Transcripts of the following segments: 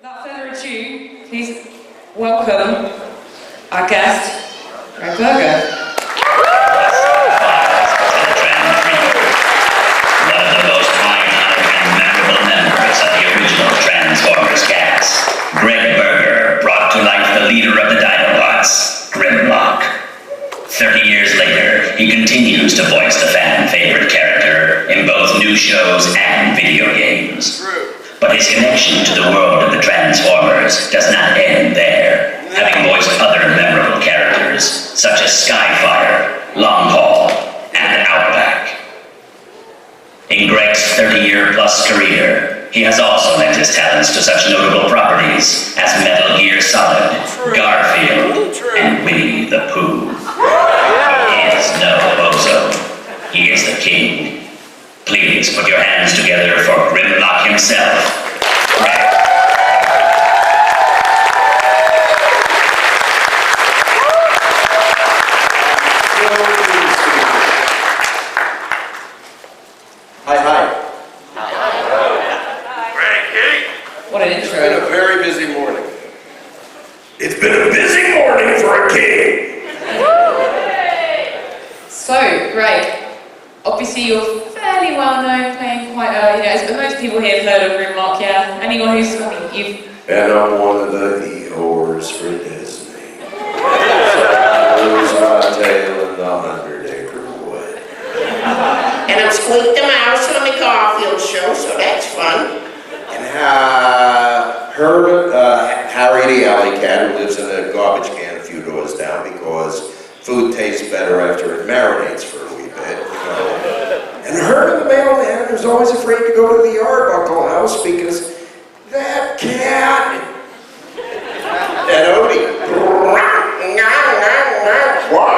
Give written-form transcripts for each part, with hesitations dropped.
Without further ado, please welcome our guest, Gregg Berger. One of the most iconic and memorable members of the original Transformers cast, Gregg Berger brought to life the leader of the Dinobots, Grimlock. 30 years later, he continues to voice the fan-favorite character in both new shows and video games. But his connection to the world of the Transformers does not end there, having voiced other memorable characters such as Skyfire, Longhaul, and Outback. In Gregg's 30-year-plus career, he has also lent his talents to such notable properties as Metal Gear Solid, Garfield, and Winnie the Pooh. He is no bozo. He is the king. Please put your hands together for Grimlock himself. Hi. What an intro. It's been a very busy morning. It's been a busy morning for a king. So, Gregg, obviously you're fairly well known, playing quite most people here have heard of Grimlock, yeah? Anyone who's, you've... And I'm one of the e-whores for Disney. So lose my tail in the 100-acre wood. And I'm Squeak the Mouse on the Garfield show, so that's fun. And Harry the alley cat, who lives in a garbage can a few doors down because food tastes better after it marinates for a wee bit, you know. And Herman the mailman, who's always afraid to go to the Arbuckle house because that cat. And Odie. Wow.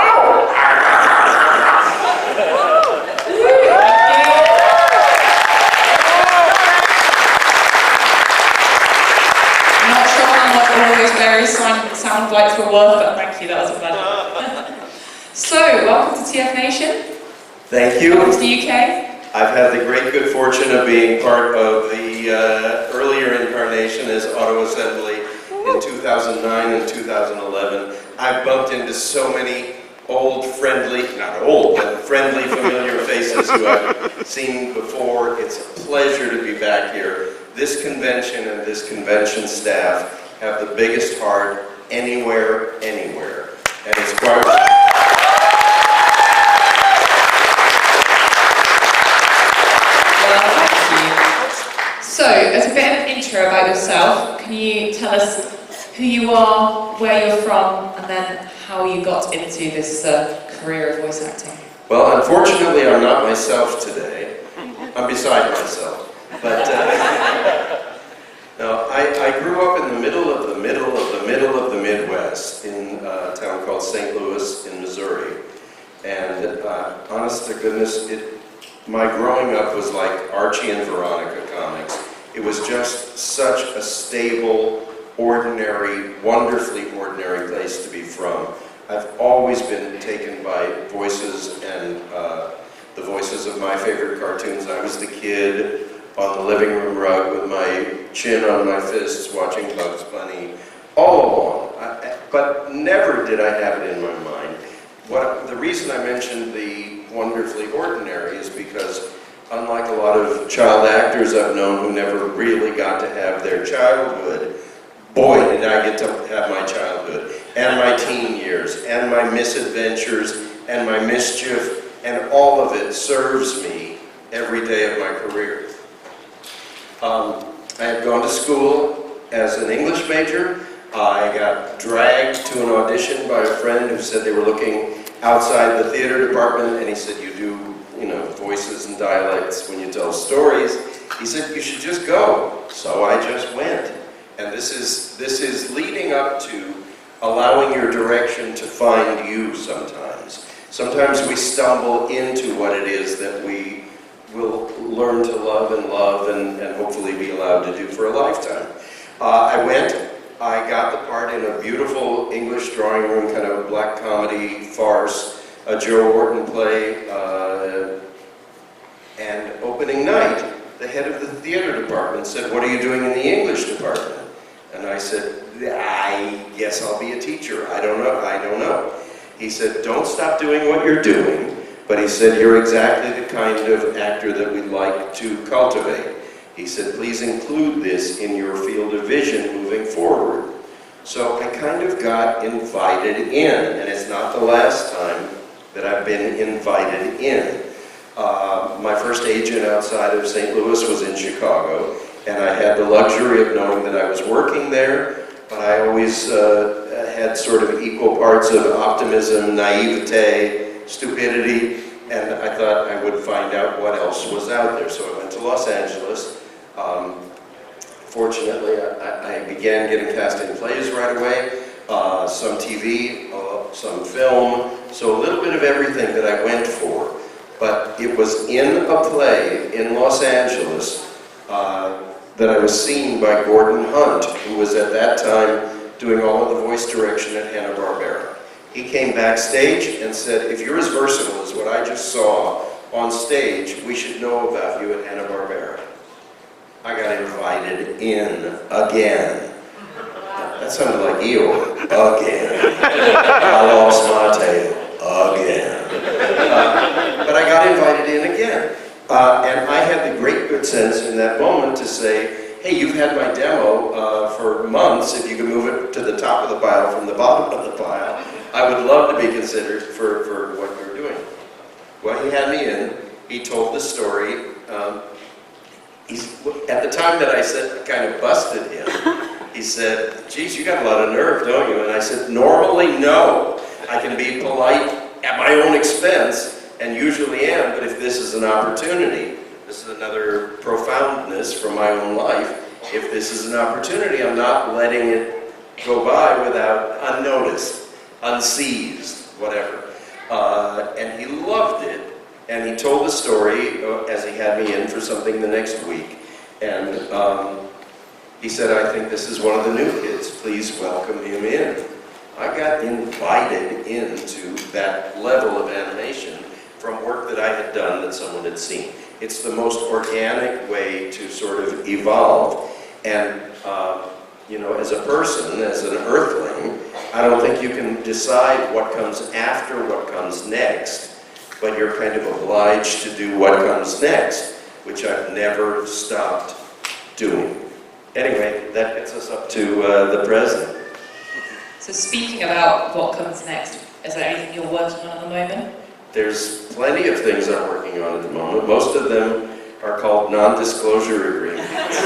I'm not sure how much all those various sound bites were worth, but thank you, that was a pleasure. So, welcome to TF Nation. Thank you. Welcome to the UK. I've had the great good fortune of being part of the earlier incarnation as Auto Assembly in 2009 and 2011. I've bumped into so many old, friendly, not old, but friendly, familiar faces who I've seen before. It's a pleasure to be back here. This convention and this convention staff have the biggest heart anywhere. And it's quite... So, as a bit of an intro about yourself, can you tell us who you are, where you're from, and then how you got into this career of voice acting? Well, unfortunately, I'm not myself today. I'm beside myself. But no, I grew up in the middle of the Midwest in a town called St. Louis in Missouri. And honest to goodness, my growing up was like Archie and Veronica comics. It was just such a stable, ordinary, wonderfully ordinary place to be from. I've always been taken by voices and the voices of my favorite cartoons. I was the kid on the living room rug with my chin on my fists watching Bugs Bunny all along. But never did I have it in my mind. The reason I mentioned the wonderfully ordinary is because unlike a lot of child actors I've known who never really got to have their childhood, boy did I get to have my childhood and my teen years and my misadventures and my mischief, and all of it serves me every day of my career. I had gone to school as an English major. I got dragged to an audition by a friend who said they were looking outside the theater department, and he said, you do, voices and dialects when you tell stories. He said, you should just go. So I just went. And this is leading up to allowing your direction to find you sometimes. Sometimes we stumble into what it is that we will learn to love and hopefully be allowed to do for a lifetime. I went. I got the part in a beautiful English drawing room, kind of black comedy farce, a Joe Orton play, and opening night, the head of the theater department said, what are you doing in the English department? And I said, I guess I'll be a teacher. I don't know. He said, don't stop doing what you're doing. But he said, you're exactly the kind of actor that we'd like to cultivate. He said, please include this in your field of vision moving forward. So I kind of got invited in, and it's not the last time that I've been invited in. My first agent outside of St. Louis was in Chicago, and I had the luxury of knowing that I was working there, but I always had sort of equal parts of optimism, naivete, stupidity, and I thought I would find out what else was out there. So I went to Los Angeles. Fortunately, I began getting cast in plays right away, some TV, some film, so a little bit of everything that I went for. But it was in a play in Los Angeles that I was seen by Gordon Hunt, who was at that time doing all of the voice direction at Hanna-Barbera. He came backstage and said, if you're as versatile as what I just saw on stage, we should know about you at Hanna-Barbera. I got invited in again. That sounded like Eel. Again. I lost my tail. Again. But I got invited in again. And I had the great good sense in that moment to say, hey, you've had my demo for months. If you could move it to the top of the pile from the bottom of the pile, I would love to be considered for what you're doing. Well, he had me in. He told the story. At the time that I said, I kind of busted him, he said, geez, you got a lot of nerve, don't you? And I said, normally, no. I can be polite at my own expense, and usually am, but if this is an opportunity, this is another profoundness from my own life. If this is an opportunity, I'm not letting it go by without unnoticed, unseized, whatever. And he loved it. And he told the story as he had me in for something the next week. And he said, I think this is one of the new kids. Please welcome him in. I got invited into that level of animation from work that I had done that someone had seen. It's the most organic way to sort of evolve. And, you know, as a person, as an earthling, I don't think you can decide what comes after what comes next. But you're kind of obliged to do what comes next, which I've never stopped doing. Anyway, that gets us up to the present. So speaking about what comes next, is there anything you're working on at the moment? There's plenty of things I'm working on at the moment. Most of them are called non-disclosure agreements.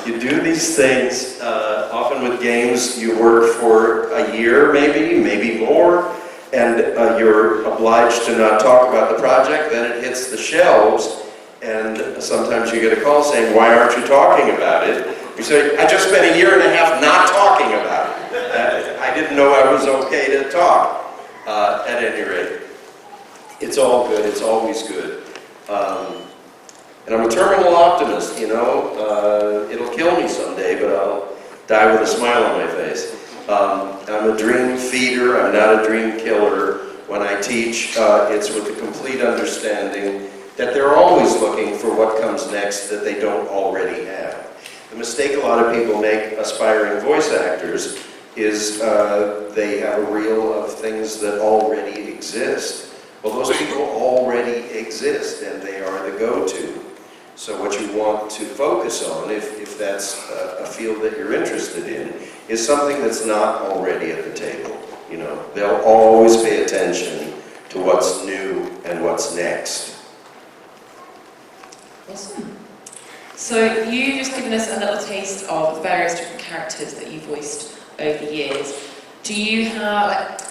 You do these things, often with games, you work for a year maybe more. And you're obliged to not talk about the project, then it hits the shelves, and sometimes you get a call saying, why aren't you talking about it? You say, I just spent a year and a half not talking about it. I didn't know I was okay to talk, at any rate. It's all good, it's always good. And I'm a terminal optimist, you know. It'll kill me someday, but I'll die with a smile on my face. I'm a dream feeder, I'm not a dream killer. When I teach, it's with the complete understanding that they're always looking for what comes next that they don't already have. The mistake a lot of people make aspiring voice actors is they have a reel of things that already exist. Well, those people already exist and they are the go-to. So what you want to focus on, if that's a field that you're interested in, is something that's not already at the table. You know, they'll always pay attention to what's new and what's next. Awesome. So you just given us a little taste of the various different characters that you voiced over the years. Do you have,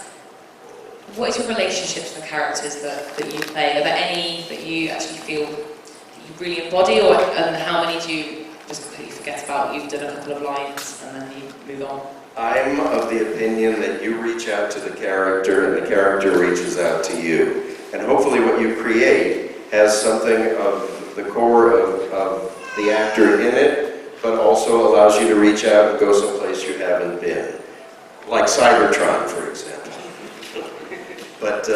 what is your relationship to the characters that you play? Are there any that you actually feel that you really embody, and how many do you just completely forget about? You've done a couple of lines and then you move on. I'm of the opinion that you reach out to the character and the character reaches out to you. And hopefully what you create has something of the core of the actor in it, but also allows you to reach out and go someplace you haven't been. Like Cybertron, for example. But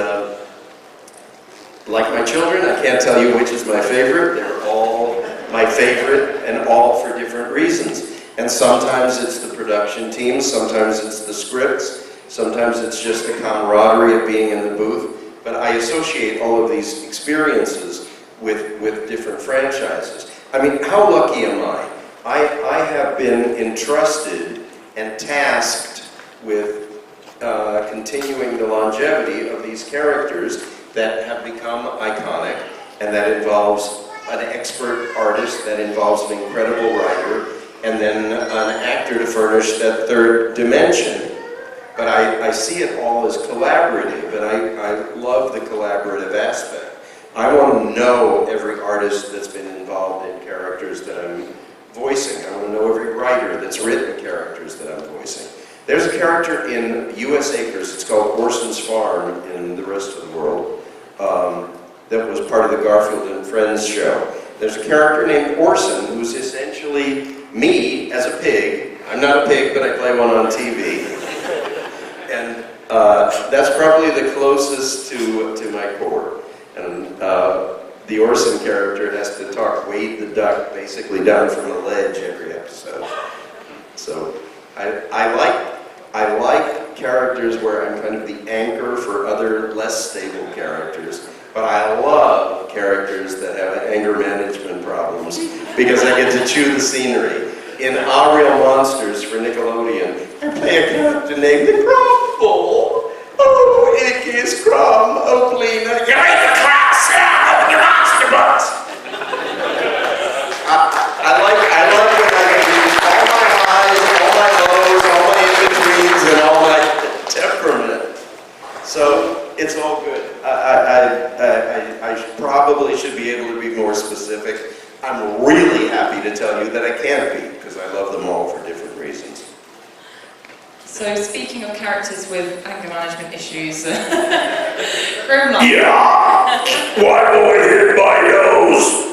like my children, I can't tell you which is my favorite. They're all my favorite and all for different reasons. And sometimes it's the production team, sometimes it's the scripts, sometimes it's just the camaraderie of being in the booth. But I associate all of these experiences with different franchises. I mean, how lucky am I? I have been entrusted and tasked with continuing the longevity of these characters that have become iconic, and that involves an expert artist, that involves an incredible writer, and then an actor to furnish that third dimension. But I see it all as collaborative, and I love the collaborative aspect. I want to know every artist that's been involved in characters that I'm voicing. I want to know every writer that's written characters that I'm voicing. There's a character in U.S. Acres, it's called Orson's Farm in the rest of the world, that was part of the Garfield and Friends show. There's a character named Orson who's essentially me as a pig. I'm not a pig, but I play one on TV. And that's probably the closest to my core. And the Orson character has to talk Wade the Duck basically down from a ledge every episode. So I like characters where I'm kind of the anchor for other less stable characters, but I love characters that have anger management problems because I get to chew the scenery. In Our Real Monsters for Nickelodeon, I play a character named the Crumble. Oh, it is Crumb. Oh, please, you're in the class now. Open your monster books. I like when I can use all my highs, all my lows, all my in-betweens, and all my temperament. So it's all good. I probably should be able to be more specific. I'm really happy to tell you that I can't be, because I love them all for different reasons. So speaking of characters with anger management issues, Grimlock. Yeah! Why boy hit my nose?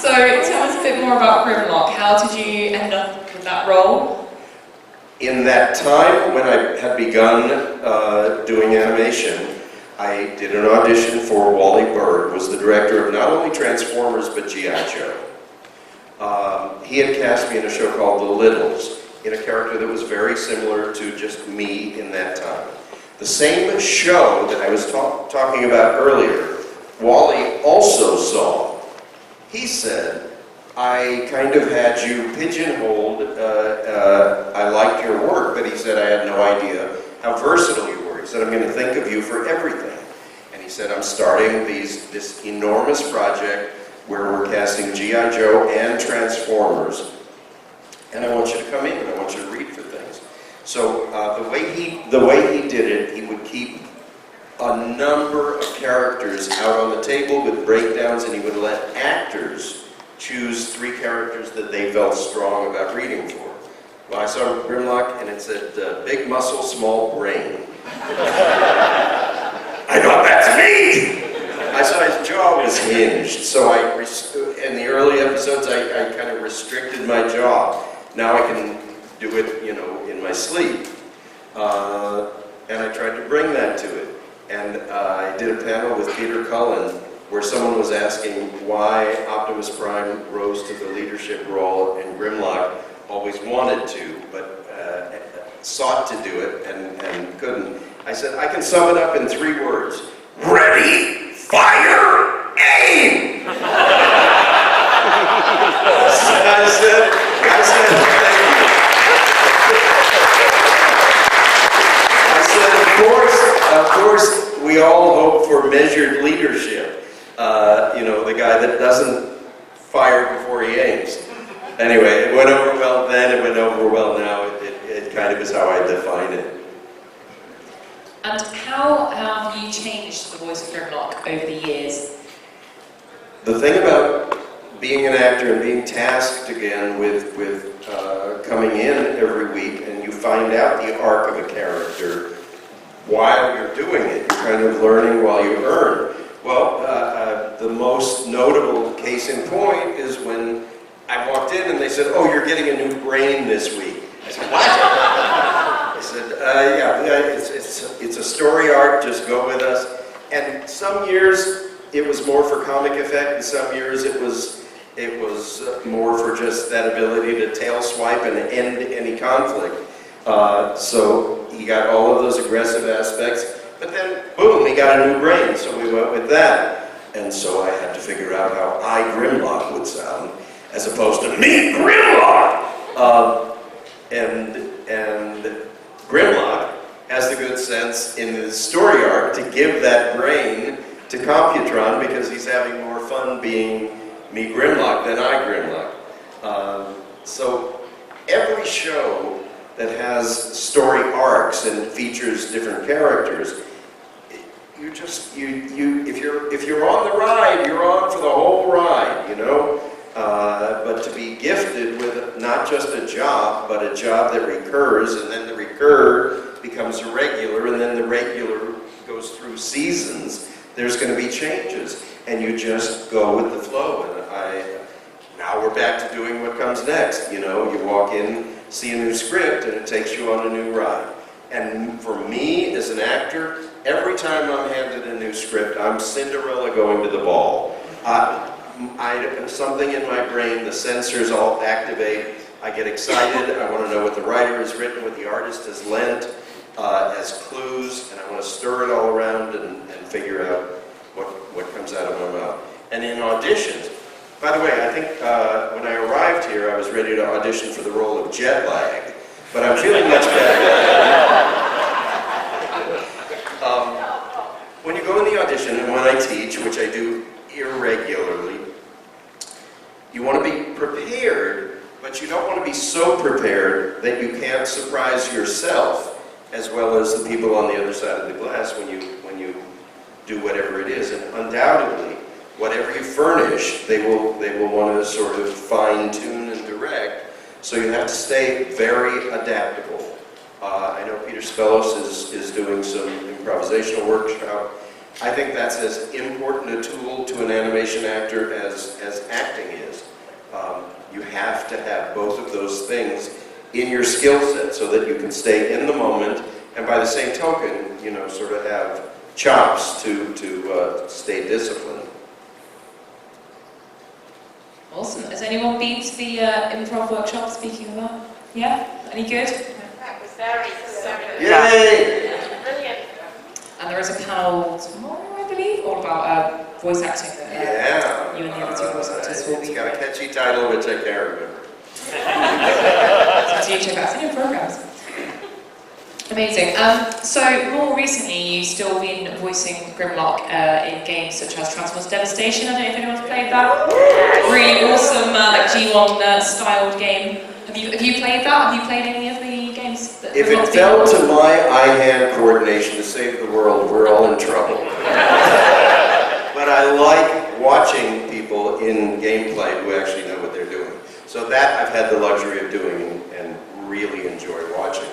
So tell us a bit more about Grimlock. How did you end up with that role? In that time when I had begun doing animation, I did an audition for Wally Bird, who was the director of not only Transformers, but G.I. Joe. He had cast me in a show called The Littles, in a character that was very similar to just me in that time. The same show that I was talking about earlier, Wally also saw. He said, I kind of had you pigeonholed, I liked your work, but he said I had no idea how versatile you were. He said, I'm going to think of you for everything. And he said, I'm starting this enormous project where we're casting G.I. Joe and Transformers, and I want you to come in, and I want you to read for things. So the way he did it, he would keep a number of characters out on the table with breakdowns, and he would let actors choose 3 characters that they felt strong about reading for. Well, I saw Grimlock, and it said, big muscle, small brain. I thought, that's me! I saw his jaw was hinged, so in the early episodes, I kind of restricted my jaw. Now I can do it, in my sleep. And I tried to bring that to it. And I did a panel with Peter Cullen where someone was asking why Optimus Prime rose to the leadership role and Grimlock always wanted to, but sought to do it and couldn't. I said, I can sum it up in 3 words. Ready, fire, aim! I said, of course, we all hope for measured leadership. The guy that doesn't fire before he aims. Anyway, it went over well then, it went over well now. It kind of is how I define it. And how have you changed the voice of Grimlock over the years? The thing about being an actor and being tasked again with coming in every week, and you find out the arc of a character while you're doing it. You're kind of learning while you earn. Well, the most notable case in point is when I walked in and they said, oh, you're getting a new brain this week. I said, what? I said, yeah, it's a story arc, just go with us. And some years it was more for comic effect, and some years it was It was more for just that ability to tail swipe and end any conflict. So he got all of those aggressive aspects, but then, boom, he got a new brain, so we went with that. And so I had to figure out how I, Grimlock, would sound, as opposed to me, Grimlock! And Grimlock has the good sense in his story arc to give that brain to Computron because he's having more fun being me, Grimlock, than I, Grimlock. So every show that has story arcs and features different characters, if you're on the ride, you're on for the whole ride, you know? But to be gifted with not just a job, but a job that recurs, and then the recur becomes a regular, and then the regular goes through seasons, there's going to be changes, and you just go with the flow. And now we're back to doing what comes next, you know? You walk in, see a new script, and it takes you on a new ride. And for me, as an actor, every time I'm handed a new script, I'm Cinderella going to the ball. Something in my brain, the sensors all activate. I get excited. I want to know what the writer has written, what the artist has lent as clues, and I want to stir it all around and figure out what comes out of my mouth. And in auditions, by the way, I think when I arrived here, I was ready to audition for the role of jet lag, but I'm feeling much better. When you go in the audition, and when I teach, which I do irregularly, you want to be prepared, but you don't want to be so prepared that you can't surprise yourself as well as the people on the other side of the glass when you do whatever it is. And undoubtedly, whatever you furnish, they will want to sort of fine-tune and direct. So you have to stay very adaptable. I know Peter Spellos is doing some improvisational workshop. I think that's as important a tool to an animation actor as acting is. You have to have both of those things in your skill set so that you can stay in the moment, and by the same token, you know, sort of have chops to stay disciplined. Awesome. Has anyone been to the improv workshop, speaking of that? Yeah? Any good? That was very good. Yay! Brilliant. And there is a panel tomorrow, I believe, all about voice acting that you and the other two voice actors will be. It's got a catchy title, which I can't remember. So do check out some new programs. Amazing. So more recently, you've still been voicing Grimlock in games such as Transformers Devastation. I don't know if anyone's played that. Really awesome, like G1 styled game. Have you played that? Have you played any of the games? If it fell to my eye-hand coordination to save the world, we're all in trouble. But I like watching people in gameplay who actually know what they're doing. So that I've had the luxury of doing and really enjoy watching.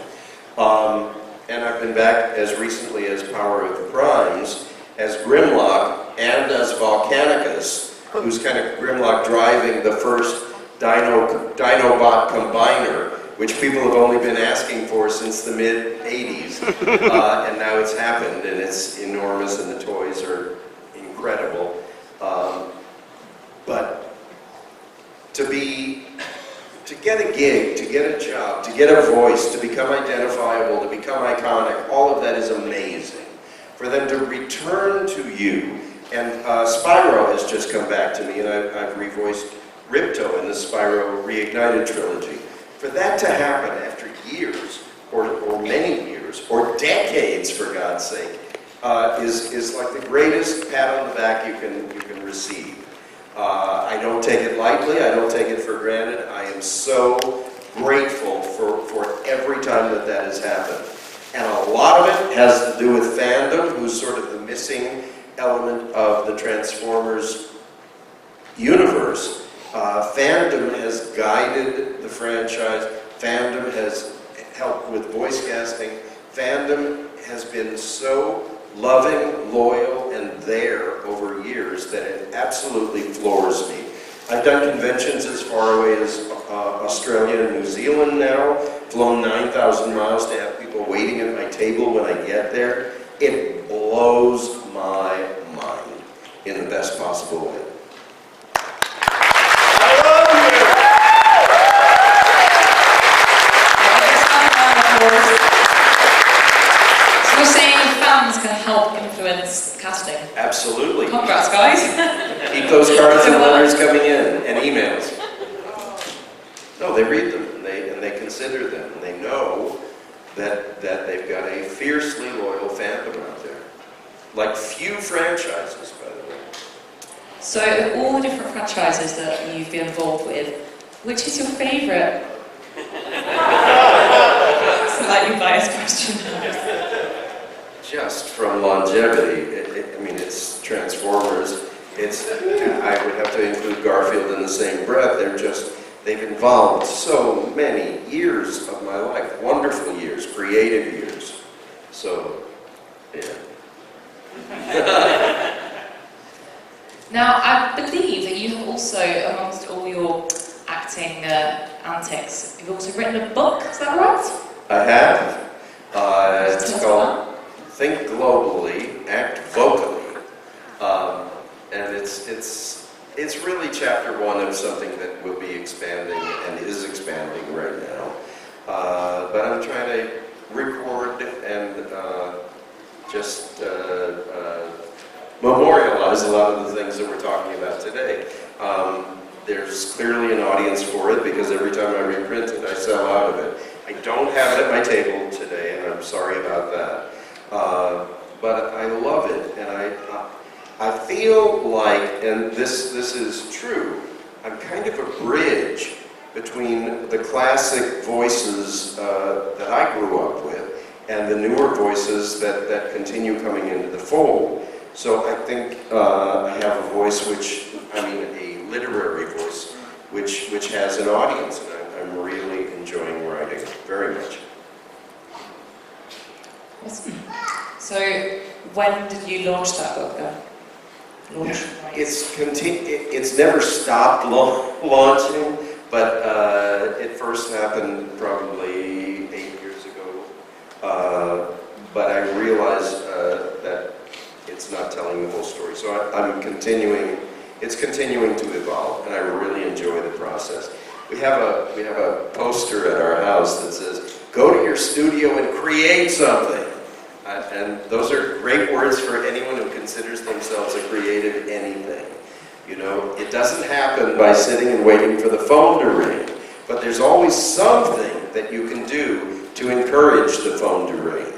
And I've been back as recently as Power of the Primes as Grimlock and as Volcanicus, who's kind of Grimlock driving the first Dinobot combiner, which people have only been asking for since the mid-'80s. And now it's happened, and it's enormous, and the toys are incredible. But to get a gig, to get a job, to get a voice, to become identifiable, to become iconic, all of that is amazing. For them to return to you, and Spyro has just come back to me, and I've revoiced Ripto in the Spyro Reignited trilogy. For that to happen after years, or many years, or decades, for God's sake, is like the greatest pat on the back you can receive. I don't take it lightly, I don't take it for granted. I am so grateful for every time that has happened. And a lot of it has to do with fandom, who's sort of the missing element of the Transformers universe. Fandom has guided the franchise, fandom has helped with voice casting, fandom has been so loving, loyal, and there over years that it absolutely floors me. I've done conventions as far away as Australia and New Zealand now, flown 9,000 miles to have people waiting at my table when I get there. It blows my mind in the best possible way. Absolutely. Congrats, guys. Keep those cards and letters coming in, and emails. No, they read them, and they consider them, and they know that they've got a fiercely loyal fandom out there. Like few franchises, by the way. So, of all the different franchises that you've been involved with, which is your favourite? Slightly biased question. Just from longevity, I mean, it's Transformers. I would have to include Garfield in the same breath. They've involved so many years of my life, wonderful years, creative years. So, yeah. Now, I believe that you have also, amongst all your acting antics, you've also written a book, is that right? I have. It's called Think Globally, Act Vocally. And it's really chapter one of something that will be expanding and is expanding right now. But I'm trying to record and just memorialize a lot of the things that we're talking about today. There's clearly an audience for it because every time I reprint it, I sell out of it. I don't have it at my table today, and I'm sorry about that. But I love it, and I feel like, and this is true, I'm kind of a bridge between the classic voices that I grew up with and the newer voices that continue coming into the fold. So I think I have a voice a literary voice, which has an audience, and I'm really enjoying writing very much. Awesome. So, when did you launch that book then? It's never stopped launching, but it first happened probably 8 years ago. But I realized that it's not telling the whole story. So I'm continuing. It's continuing to evolve, and I really enjoy the process. We have a poster at our house that says, "Go to your studio and create something." And those are great words for anyone who considers themselves a creative anything. You know, it doesn't happen by sitting and waiting for the phone to ring, but there's always something that you can do to encourage the phone to ring.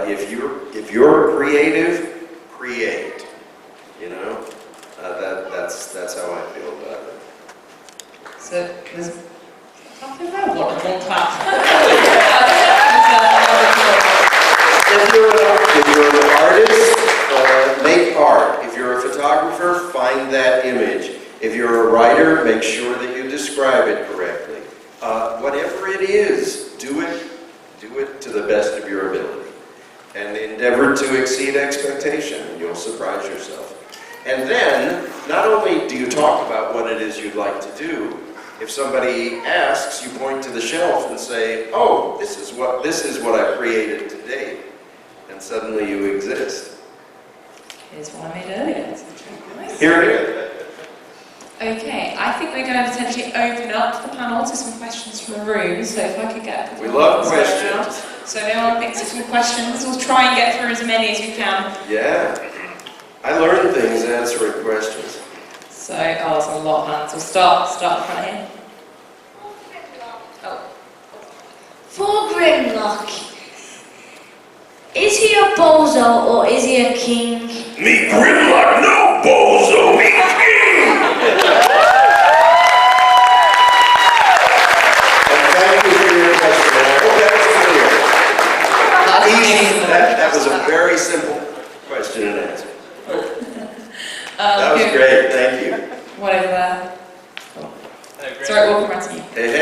If you're creative, create. You know, that's how I feel about it. So there's something around one clap. If you're an artist, make art. If you're a photographer, find that image. If you're a writer, make sure that you describe it correctly. Whatever it is, do it to the best of your ability. And endeavor to exceed expectation, and you'll surprise yourself. And then, not only do you talk about what it is you'd like to do, if somebody asks, you point to the shelf and say, "Oh, this is what I've created today." And suddenly you exist. Here's one I made earlier. Nice. Here it is. Okay, I think we're going to potentially open up the panel to some questions from the room. So if I could get We love questions. So if anyone thinks of some questions, we'll try and get through as many as we can. Yeah. I learned things answering questions. So, there's a lot of hands. We'll start in front here. Oh. For Grimlock, is he a bozo or is he a king? Me Grimlock, no bozo, me king! And thank you for your question. I hope that was clear. That was a very simple question and answer. That was great, thank you. One over there. Hello, Greg. Sorry, welcome around to you. Hey.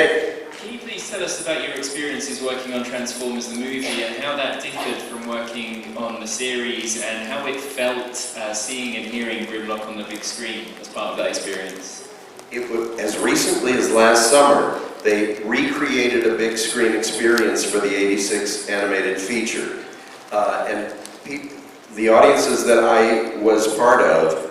Can you please tell us about your experiences working on Transformers the movie and how that differed from working on the series and how it felt seeing and hearing Grimlock on the big screen as part of that experience? It was, as recently as last summer, they recreated a big screen experience for the '86 animated feature. And the audiences that I was part of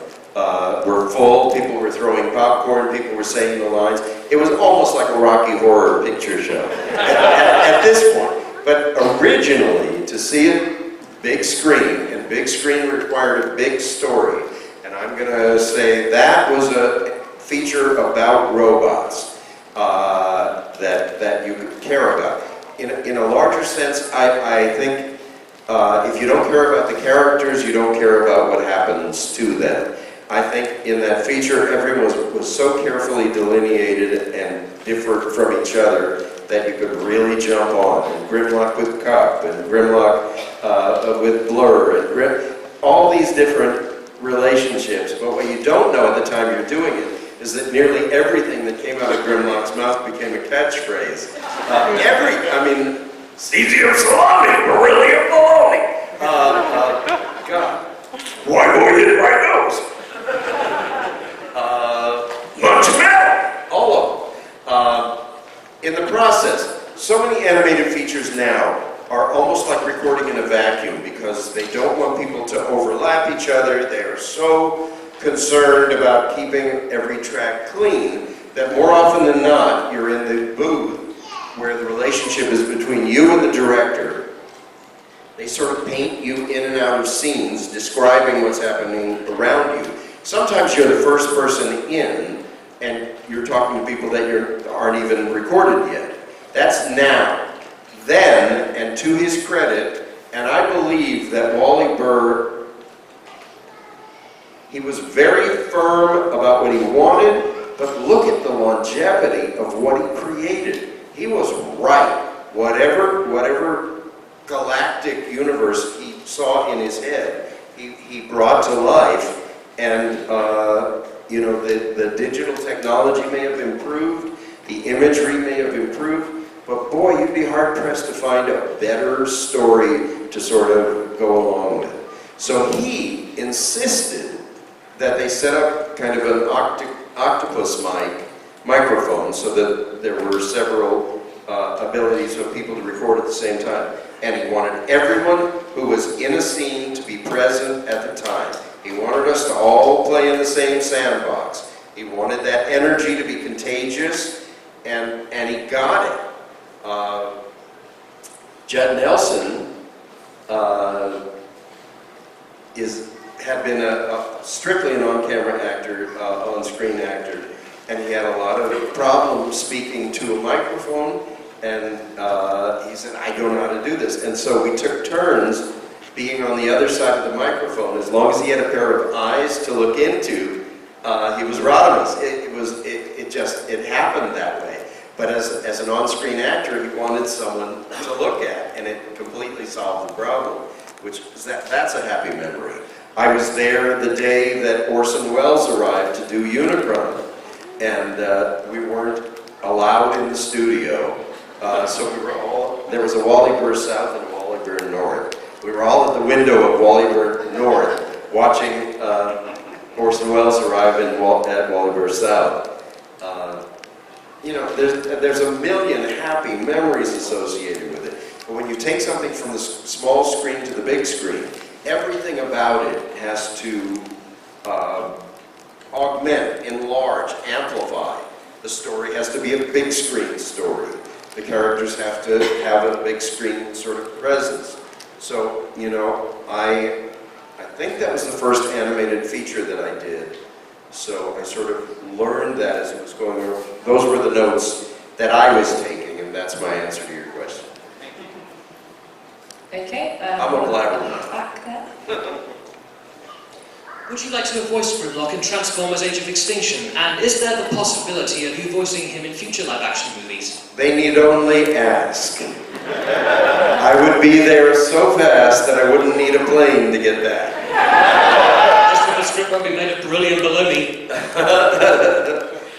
were full, people were throwing popcorn, people were saying the lines. It was almost like a Rocky Horror Picture Show at this point. But originally, to see it big screen, and big screen required a big story. And I'm going to say that was a feature about robots that you could care about. In a larger sense, I think if you don't care about the characters, you don't care about what happens to them. I think in that feature, everyone was so carefully delineated and differed from each other that you could really jump on. And Grimlock with Cup, and Grimlock with Blur, and all these different relationships. But what you don't know at the time you're doing it is that nearly everything that came out of Grimlock's mouth became a catchphrase. Caesar salami, we're really a bologna. God, why boy hit my nose? Lunch metal, all of them. In the process, so many animated features now are almost like recording in a vacuum because they don't want people to overlap each other. They are so concerned about keeping every track clean that more often than not, you're in the booth where the relationship is between you and the director. They sort of paint you in and out of scenes, describing what's happening around you. Sometimes you're the first person in, and you're talking to people that aren't even recorded yet. That's now. Then, and to his credit, and I believe that Wally Burr, he was very firm about what he wanted, but look at the longevity of what he created. He was right. Whatever galactic universe he saw in his head, he brought to life. And the digital technology may have improved, the imagery may have improved, but boy, you'd be hard-pressed to find a better story to sort of go along with. So he insisted that they set up kind of an octopus microphone so that there were several abilities for people to record at the same time. And he wanted everyone who was in a scene to be present at the time. He wanted us to all play in the same sandbox. He wanted that energy to be contagious, and he got it. Judd Nelson had been strictly an on-camera actor, on-screen actor, and he had a lot of problems speaking to a microphone, and he said, I don't know how to do this. And so we took turns being on the other side of the microphone. As long as he had a pair of eyes to look into, he was Rodimus. It happened that way. But as an on-screen actor, he wanted someone to look at, and it completely solved the problem, which is that's a happy memory. I was there the day that Orson Welles arrived to do Unicron, and we weren't allowed in the studio, so we were all, there was a Wally Burr South and a Wally Burr North. We were all at the window of Wally Burr North, watching Orson Welles arrive at Wally Burr South. There's a million happy memories associated with it. But when you take something from the small screen to the big screen, everything about it has to augment, enlarge, amplify. The story has to be a big screen story. The characters have to have a big screen sort of presence. So, I think that was the first animated feature that I did. So I sort of learned that as it was going on. Those were the notes that I was taking, and that's my answer to your question. Okay. I'm a blabbermouth. Back there. Would you like to have voiced Grimlock in Transformers: Age of Extinction? And is there the possibility of you voicing him in future live-action movies? They need only ask. I would be there so fast that I wouldn't need a plane to get back. Just when the script won't be made of brilliant baloney.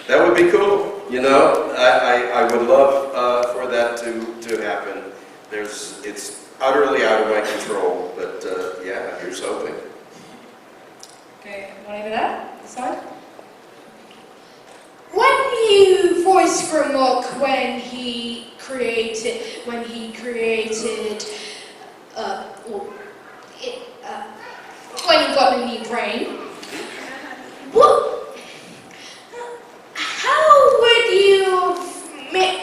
That would be cool. I would love for that to happen. It's utterly out of my control, but yeah, here's hoping. Okay, one over there, this side. When you voiced Grimlock when he created, when he got a new brain, how would you make,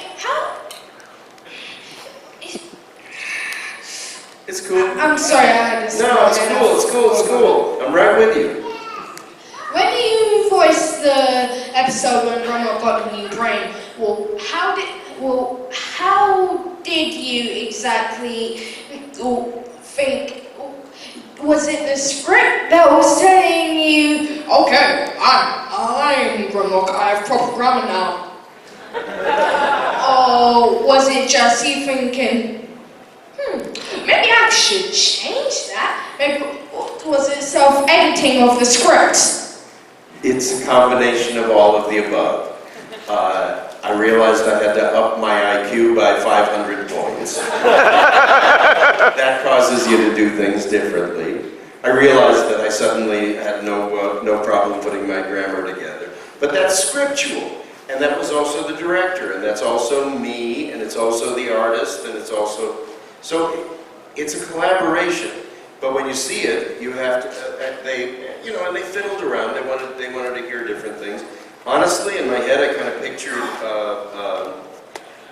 It's cool. I'm sorry, I episode when Grimlock got a new brain. How did you exactly think? Was it the script that was telling you, okay, I'm Grimlock, I have proper grammar now? Or was it just you thinking, maybe I should change that? Maybe, was it self-editing of the script? It's a combination of all of the above. I realized I had to up my IQ by 500 points. That causes you to do things differently. I realized that I suddenly had no problem putting my grammar together. But that's scriptural, and that was also the director, and that's also me, and it's also the artist, and it's also... So it's a collaboration. But when you see it, you have to, and they fiddled around, they wanted to hear different things. Honestly, in my head, I kind of pictured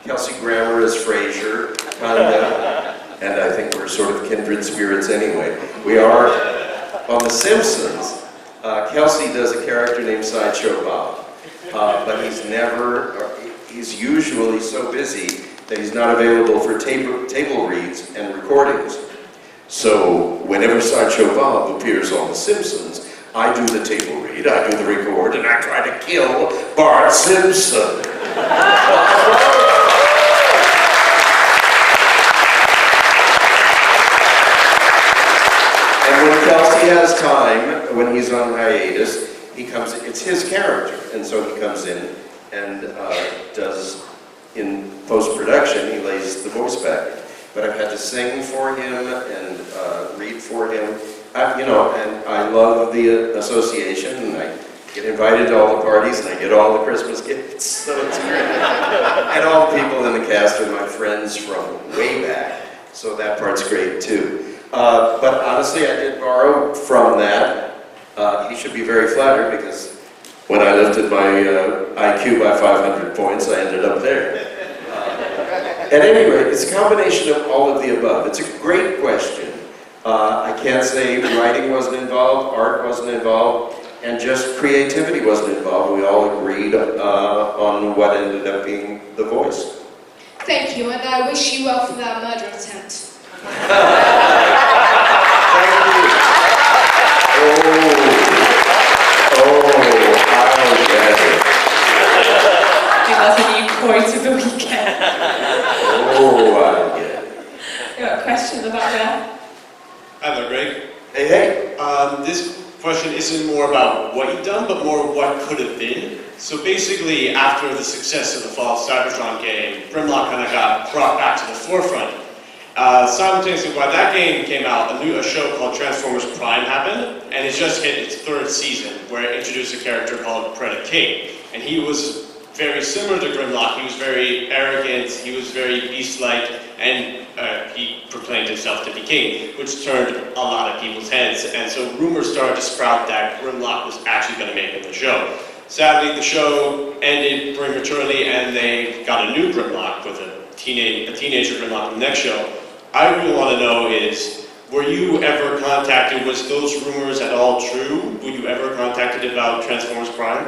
Kelsey Grammer as Frasier, kind of, and I think we're sort of kindred spirits anyway. We are, on The Simpsons, Kelsey does a character named Sideshow Bob, but he's usually so busy that he's not available for table reads and recordings. So, whenever Sideshow Bob appears on The Simpsons, I do the table read, I do the record, and I try to kill Bart Simpson. And when Kelsey has time, when he's on hiatus, it's his character, and so he comes in and does, in post-production, he lays the voice back in. But I've had to sing for him and read for him. And I love the association, and I get invited to all the parties, and I get all the Christmas gifts, so it's great. And all the people in the cast are my friends from way back, so that part's great too. But honestly, I did borrow from that. He should be very flattered, because when I lifted my IQ by 500 points, I ended up there. At any rate, it's a combination of all of the above. It's a great question. I can't say writing wasn't involved, art wasn't involved, and just creativity wasn't involved. We all agreed on what ended up being the voice. Thank you, and I wish you well for that murder attempt. Thank you. I'll get it. I think that's a new quote of the weekend. I'll get it. You got a question about that? Hello, Greg. Hey. This question isn't more about what you've done, but more what could have been. So basically, after the success of the Fall of Cybertron game, Grimlock kind of got brought back to the forefront. Simultaneously, while that game came out, a show called Transformers Prime happened, and it just hit its 3rd season, where it introduced a character called Predacate. And he was very similar to Grimlock. He was very arrogant, he was very beast-like, and he proclaimed himself to be king, which turned a lot of people's heads. And so rumors started to sprout that Grimlock was actually going to make it the show. Sadly, the show ended prematurely, and they got a new Grimlock with a teenager Grimlock in the next show. I really want to know is, were you ever contacted, was those rumors at all true? Were you ever contacted about Transformers Prime?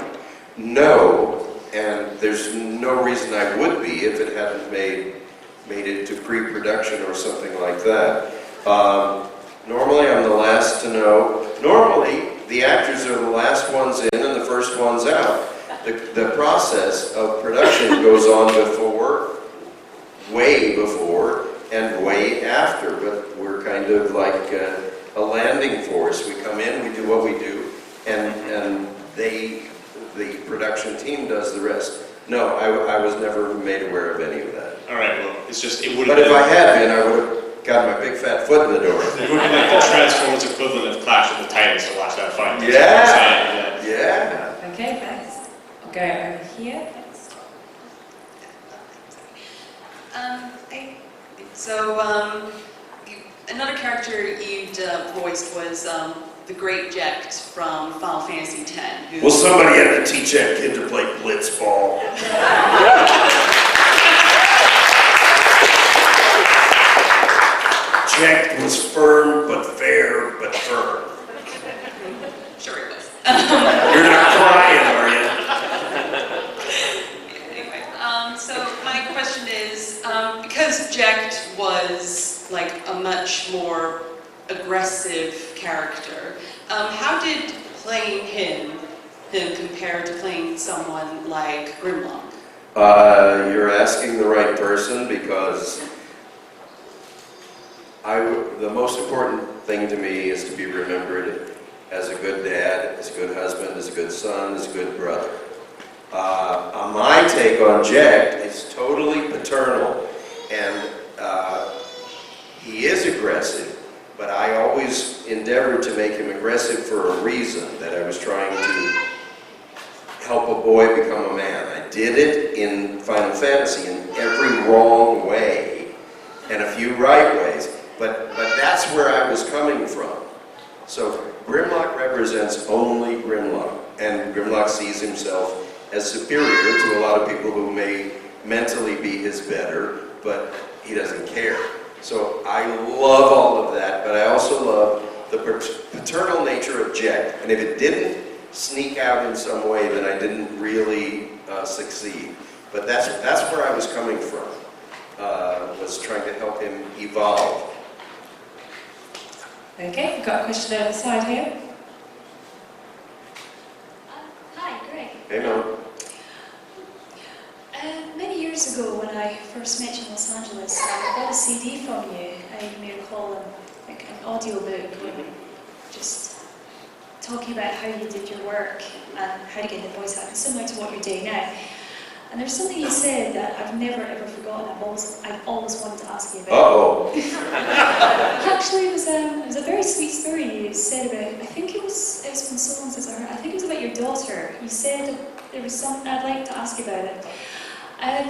No, and there's no reason I would be if it hadn't made it to pre-production or something like that. Normally I'm the last to know. Normally, the actors are the last ones in and the first ones out. The process of production goes on before, way before, and way after, but we're kind of like a landing force. We come in, we do what we do, and the production team does the rest. No, I was never made aware of any of that. All right, well, it's just, it would But if I had been, I would have gotten my big fat foot in the door. It would be like the Transformers equivalent of Clash of the Titans to watch that fight. Yeah. Okay, thanks. I'll go over here. Thanks. Another character you'd voiced was the Great Jekt from Final Fantasy X. Well, somebody had to teach that kid to play blitzball. Jekt was firm, but fair, but firm. Sure it was. You're not crying, are you? aggressive character. How did playing him compare to playing someone like Grimlock? You're asking the right person, because the most important thing to me is to be remembered as a good dad, as a good husband, as a good son, as a good brother. My take on Jack is totally paternal, and he is aggressive, but I always endeavored to make him aggressive for a reason, that I was trying to help a boy become a man. I did it in Final Fantasy in every wrong way, and a few right ways, but that's where I was coming from. So Grimlock represents only Grimlock, and Grimlock sees himself as superior to a lot of people who may mentally be his better, but he doesn't care. So I love all of that, but I also love the paternal nature of Jack, and if it didn't sneak out in some way, then I didn't really succeed. But that's where I was coming from, was trying to help him evolve. Okay, we've got a question over the side here. Hi, Greg. Hey, Mel. Many years ago, when I first met you in Los Angeles, I bought a CD from you. You may recall like an audiobook, just talking about how you did your work and how to get the voice acting, similar to what you're doing now. And there's something you said that I've never ever forgotten. I've always wanted to ask you about. Uh-oh. Actually, it was a very sweet story you said about. I think it was been so long since I heard. I think it was about your daughter. You said there was something I'd like to ask about it.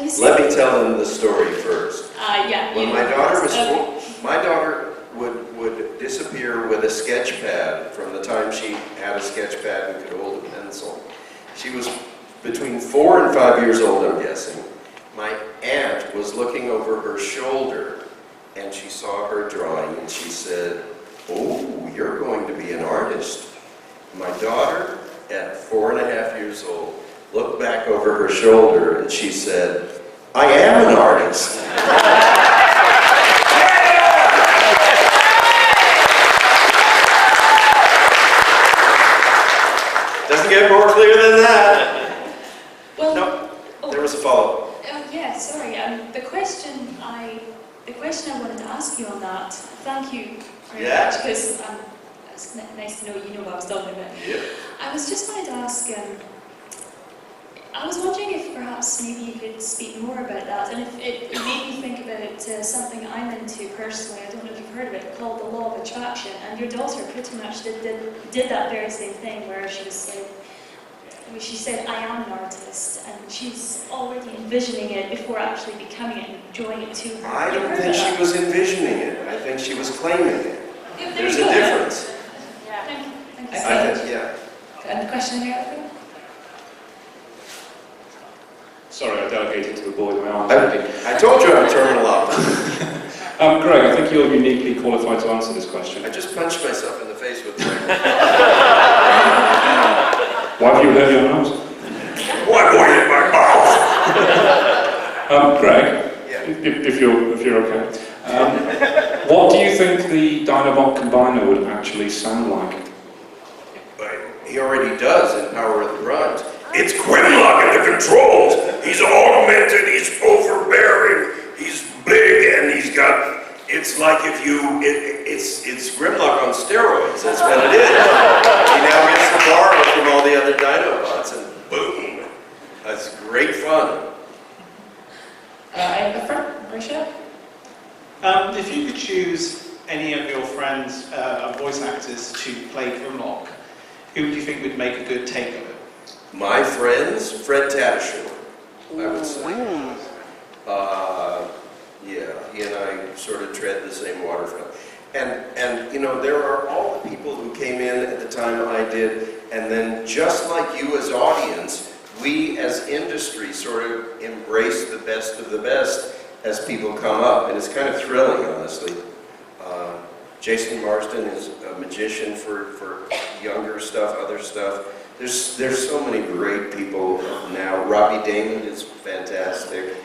You said, Let me tell them the story first. Yeah. When my daughter was my daughter would disappear with a sketch pad from the time she had a sketch pad and could hold a pencil. She was between 4 and 5 years old, I'm guessing. My aunt was looking over her shoulder, and she saw her drawing, and she said, "Oh, you're going to be an artist." My daughter, at 4.5 years old, looked back over her shoulder, and she said, "I am an artist." Doesn't get more clear than that. Well, No, there was a follow-up. yeah, sorry. The question I wanted to ask you on that. Thank you very much, because it's nice to know you know what I was talking about. Yeah. I was just wanted to ask. I was wondering if perhaps maybe you could speak more about that, and if it made me think about something I'm into personally. I don't know if you've heard of it, called the law of attraction. And your daughter pretty much did that very same thing, where she said, "I am an artist," and she's already envisioning it before actually becoming it and drawing it to her. I don't think she was envisioning it. I think she was claiming it. Yeah, There's a difference. Yeah. Thank you. I think, yeah. And the question here, I think? Sorry, I delegated to the boy my arms. I told you I'm terminal optimist. Greg, I think you're uniquely qualified to answer this question. I just punched myself in the face with it. Why have you hurt your nose? Why boy in my mouth? Greg, Yeah. if you're okay. What do you think the Dinobot Combiner would actually sound like? He already does in Power of the Bronze. It's Grimlock at the controls. He's augmented, he's overbearing, he's big, and he's got, it's like if you, it's Grimlock on steroids, that's what it is. He now gets to borrow from all the other Dinobots, and boom. That's great fun. In the front, Risha? If you could choose any of your friends, voice actors, to play Grimlock, who would you think would make a good take of it? My friends, Fred Tatasciore, I would say. Yeah, he and I sort of tread the same waterfront. And you know, there are all the people who came in at the time I did, and then just like you as audience, we as industry sort of embrace the best of the best as people come up, and it's kind of thrilling, honestly. Jason Marsden is a magician for younger stuff, other stuff. There's so many great people now. Robbie Damon is fantastic.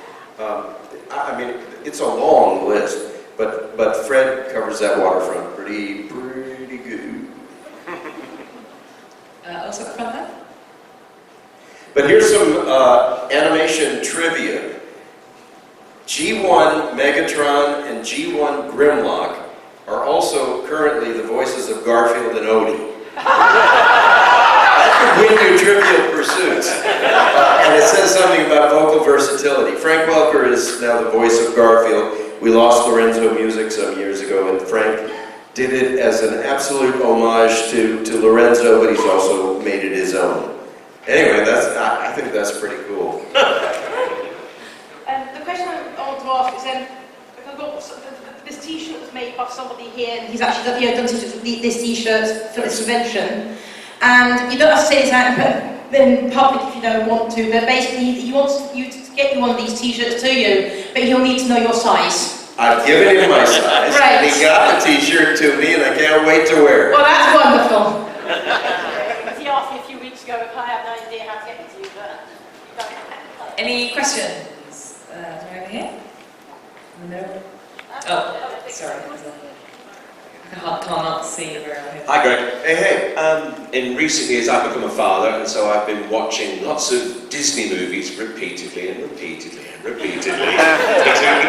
I mean, it's a long list. But Fred covers that waterfront pretty good. Also at the front there. But here's some animation trivia. G1 Megatron and G1 Grimlock are also currently the voices of Garfield and Odie. That could win you Trivial Pursuits. And it says something about vocal versatility. Frank Welker is now the voice of Garfield. We lost Lorenzo Music some years ago, and Frank did it as an absolute homage to Lorenzo, but he's also made it his own. Anyway, I think that's pretty cool. The question I want to ask is, I've got this T-shirt was made by somebody here, and he's actually done t-shirts with this T-shirt for this convention. And you don't have to say this out in public if you don't want to, but basically he wants you to get one of these T-shirts to you, but he'll need to know your size. I've given him my size, Right. and he got the T-shirt to me, and I can't wait to wear it. Well, that's wonderful. He asked me a few weeks ago if I have no idea how to get it to you, but you don't. Any questions? Over here? No. Oh, sorry. I can't see where I'm here. Hi Greg. Hey. In recent years I've become a father, and so I've been watching lots of Disney movies repeatedly and repeatedly and repeatedly.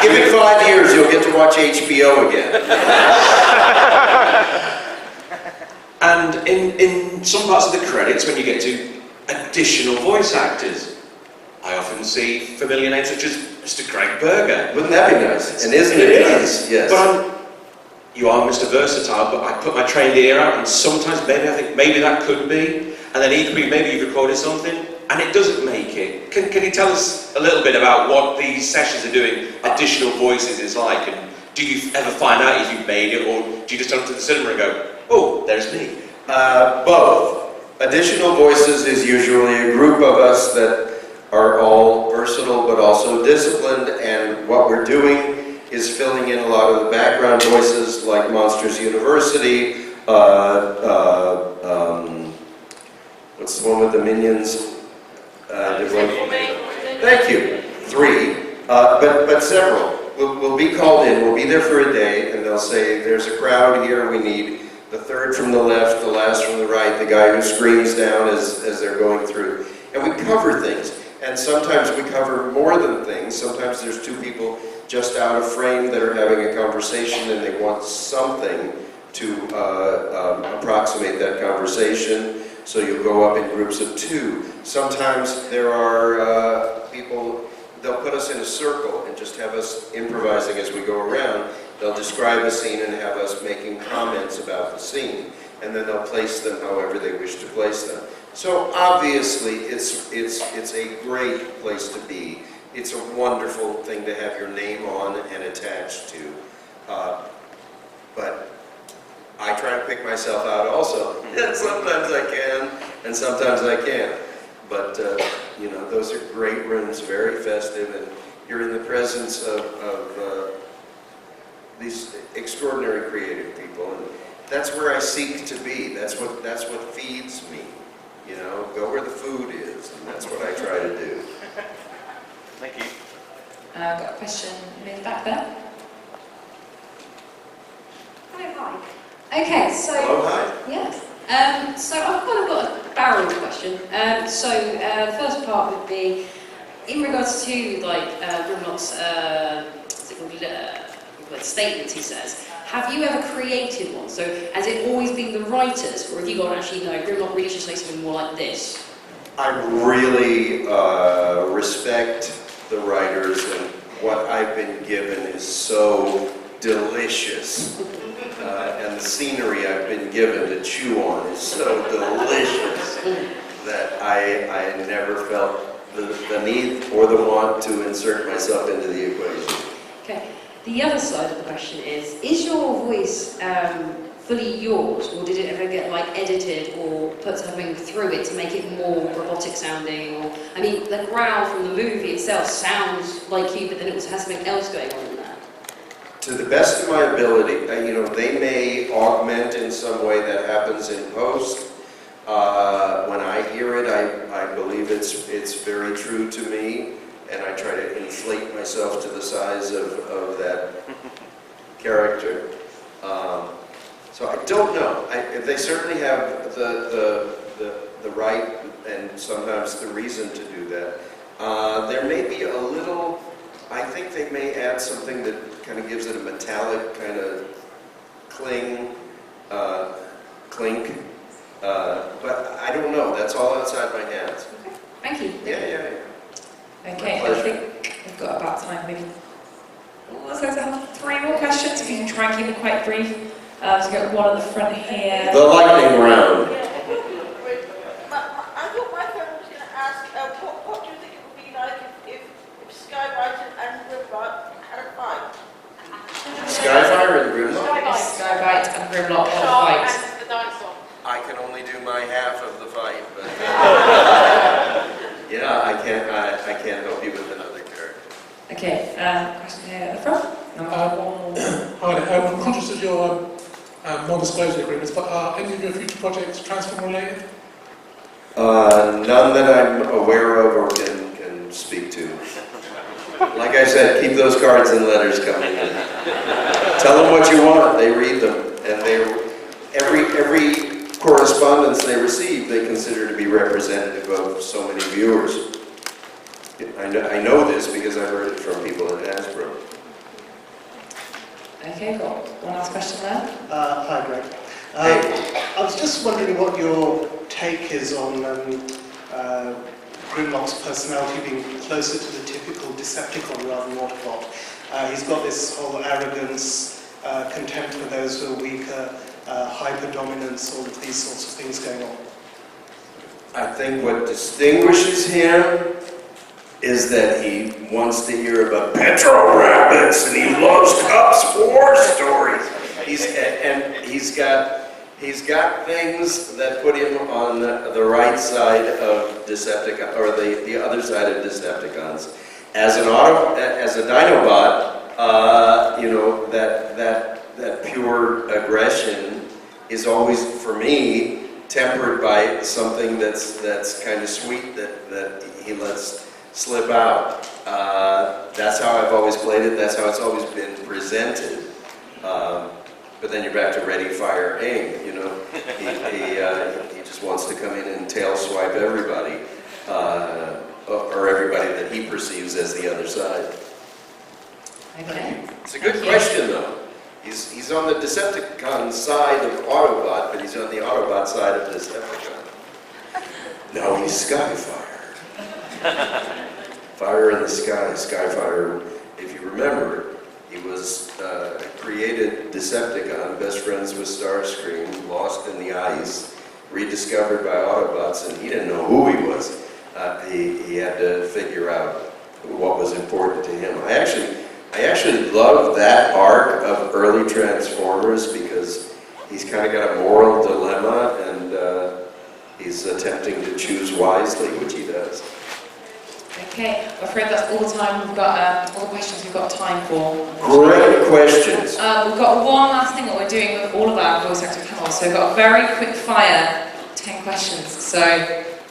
Give it 5 years, you'll get to watch HBO again. And in some parts of the credits, when you get to additional voice actors, I often see familiar names such as Mr. Gregg Berger. Wouldn't that be nice? And isn't it nice? Yes. But you are Mr. Versatile, but I put my trained ear out, and sometimes maybe I think maybe that could be, and then equally maybe you've recorded something and it doesn't make it. Can you tell us a little bit about what these sessions are doing, additional voices is like, and do you ever find out if you've made it, or do you just come to the cinema and go, oh, there's me? Both. Additional voices is usually a group of us that are all versatile but also disciplined, and what we're doing is filling in a lot of the background voices like Monsters University, what's the one with the Minions? Thank you. 3, but several. We'll be called in, we'll be there for a day, and they'll say, there's a crowd here, we need the third from the left, the last from the right, the guy who screams down as they're going through. And we cover things. And sometimes we cover more than things. Sometimes there's 2 people just out of frame that are having a conversation and they want something to approximate that conversation. So you'll go up in groups of 2. Sometimes there are people, they'll put us in a circle and just have us improvising as we go around. They'll describe a scene and have us making comments about the scene. And then they'll place them however they wish to place them. So obviously it's a great place to be. It's a wonderful thing to have your name on and attached to. But I try to pick myself out also. And sometimes I can, and sometimes I can't. But you know, those are great rooms, very festive, and you're in the presence of these extraordinary creative people, and that's where I seek to be. That's what feeds me. You know, go where the food is, and that's what I try to do. Thank you. I've got a question in the back there. Hi. Okay, so... Hello, hi. Yes. So I've kind of got a barrel question. The first part would be, in regards to, like, Grimlock's, statements he says, have you ever created one? So has it always been the writers, or have you gone, actually, no, Grimlock really should say something more like this? I really respect the writers, and what I've been given is so delicious. And the scenery I've been given to chew on is so delicious that I never felt the need or the want to insert myself into the equation. Okay. The other side of the question is your voice fully yours, or did it ever get like edited or put something through it to make it more robotic sounding? Or, I mean, the growl from the movie itself sounds like you, but then it also has something else going on in there. To the best of my ability, you know, they may augment in some way. That happens in post. When I hear it, I believe it's very true to me, and I try to inflate myself to the size of that character. So I don't know. They certainly have the right and sometimes the reason to do that. There may be a little, I think they may add something that kind of gives it a metallic kind of clink, but I don't know. That's all outside my hands. Okay, thank you. Yeah. Okay, I think we've got about time. Maybe let's go to 3 more questions. If you can try and keep it quite brief. So we've got one at the front here. The lightning round. I thought my friend was going to ask, what do you think it would be like if Skywriter and Grimlock had a fight? Skyfire and Grimlock? Skybite and Grimlock had a fight. And the dinosaur. I can only do my half of the fight, but yeah, I can't help you with another character. Okay, question here at the front. Hi there. I'm conscious of your non-disclosure agreements, but are any of your future projects transform related? None that I'm aware of or can speak to. Like I said, keep those cards and letters coming in. Tell them what you want, they read them, and every correspondence they receive they consider to be representative of so many viewers. I know this because I've heard it from people at Hasbro. Okay, got one last question there. Hi, Greg. I was just wondering what your take is on Grimlock's personality being closer to the typical Decepticon rather than Autobot. He's got this whole arrogance, contempt for those who are weaker, hyper-dominance, all of these sorts of things going on. I think what distinguishes him is that he wants to hear about petro rabbits and he loves Cubs war stories. He's got things that put him on the right side of Decepticon, or the other side of Decepticons. As a Dinobot, you know, that pure aggression is always, for me, tempered by something that's kind of sweet that he lets slip out. That's how I've always played it. That's how it's always been presented. But then you're back to ready, fire, aim. You know, he just wants to come in and tail swipe everybody, or everybody that he perceives as the other side. Okay. It's a good question, though. He's on the Decepticon side of Autobot, but he's on the Autobot side of Decepticon. Now he's Skyfire. Fire in the sky, Skyfire. If you remember, he was created Decepticon, best friends with Starscream, lost in the ice, rediscovered by Autobots, and he didn't know who he was. He had to figure out what was important to him. I actually love that arc of early Transformers because he's kind of got a moral dilemma and he's attempting to choose wisely, which he does. Okay, I'm afraid that's all the time we've got, all the questions we've got time for. Great questions. We've got one last thing that we're doing with all of our voice actor panels. So we've got a very quick fire, 10 questions. So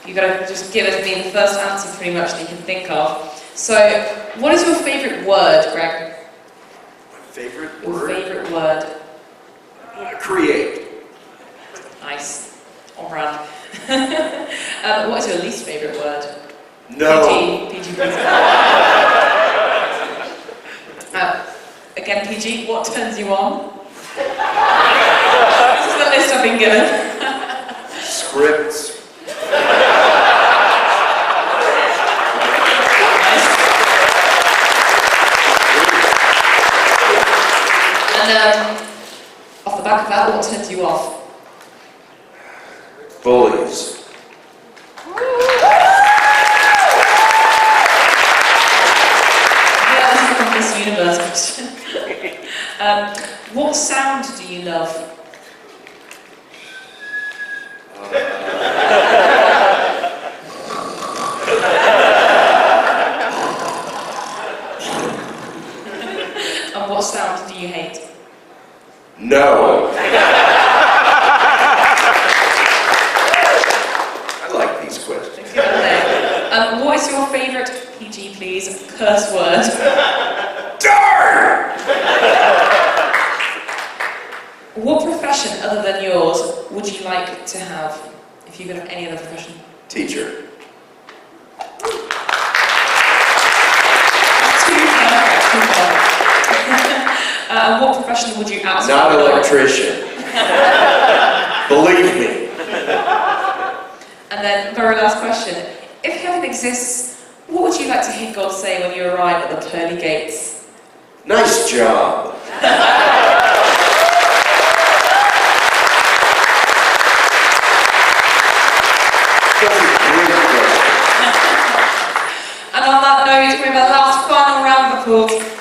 you've got to just give me the first answer pretty much that you can think of. So, what is your favourite word, Greg? My favorite Your word? favourite word? Create. Nice. On brand. What is your least favourite word? No. PG, please. Again, PG, what turns you on? This is the list I've been given. Scripts. And off the back of that, what turns you off? Bullies. Yeah, this is a Miss Universe question. What sound do you love? And what sound do you hate? No. I like these questions. What is your favourite, PG please, curse word? Darn! What profession other than yours would you like to have if you could have any other profession? Teacher. What profession would you absolutely Not like? electrician. Believe me. And then, very last question. If heaven exists, what would you like to hear God say when you arrive at the pearly gates? Nice job. And on that note, we have a last final round of applause